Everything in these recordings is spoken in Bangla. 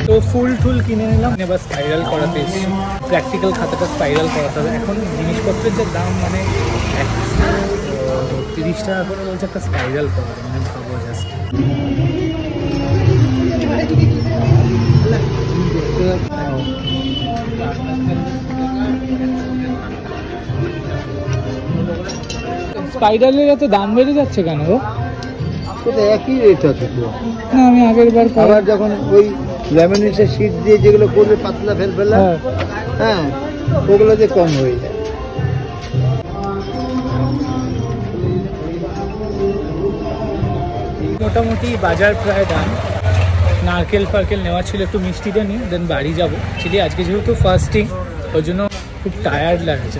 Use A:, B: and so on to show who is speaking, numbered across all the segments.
A: তো ফুল টুল কিনে নিলাম, এবার স্পাইরাল করাতে এসেছি। প্র্যাকটিক্যাল খাতাটা স্পাইরাল করাতে হবে। এখন জিনিসপত্রের যে দাম মানে 130 টাকা করে বলছে একটা স্পাইরাল করা, মানে ভাবো জাস্ট। স্পাইরালের এত দাম বেড়ে যাচ্ছে কেন গো?
B: একই রেট আছে তো।
A: না আমি আগের বার
B: আবার যখন ওই ল্যামিনেটের শীট দিয়ে যেগুলো করবে পাতলা ফেলফেলা, হ্যাঁ ওগুলো যে কম হয়ে যায়।
A: মোটামুটি বাজার প্রায় দাম। নারকেল ফারকেল নেওয়া ছিল, একটু মিষ্টিটা নিই, দেন বাড়ি যাবো। অ্যাকচুয়ালি আজকে যেহেতু ফার্স্টিং, ওই জন্য খুব টায়ার্ড লাগছে।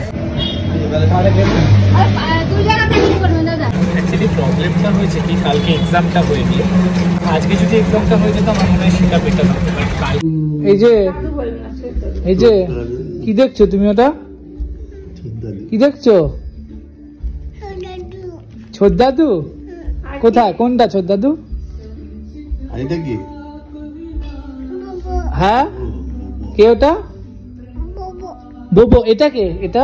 A: অ্যাকচুয়ালি প্রবলেমটা হয়েছে কি, কালকে এক্সামটা হয়নি। আজকে যদি এক্সামটা হয়ে যেত আমার মনে হয় সেটা বেটার হতো। এই যে কি দেখছো তুমি? ওটা কি দেখছো? ছোটদাদু? কোথায়? কোনটা ছোটদাদু? হ্যাঁ কে ওটা? বোবো। এটা কে? এটা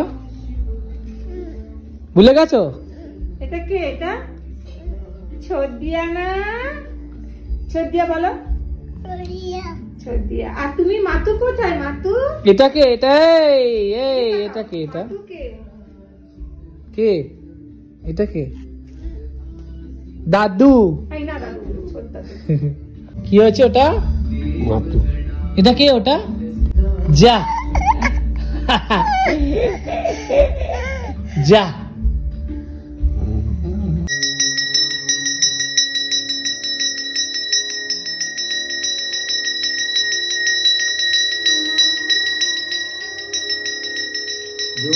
A: ভুলে গেছো?
C: এটা কে? এটা ছোটদিয়া না? ছোটদিয়া বলো। ছোটদিয়া। আর তুমি মাতু কোথায়? মাতু
A: এটা কে? এটা এটা কে? এটা কে? এটা কে? দাদু।
C: না দাদু, ছোটদাদু।
A: কি হয়েছে ওটা? এটা কে? ওটা যা যা।
D: जो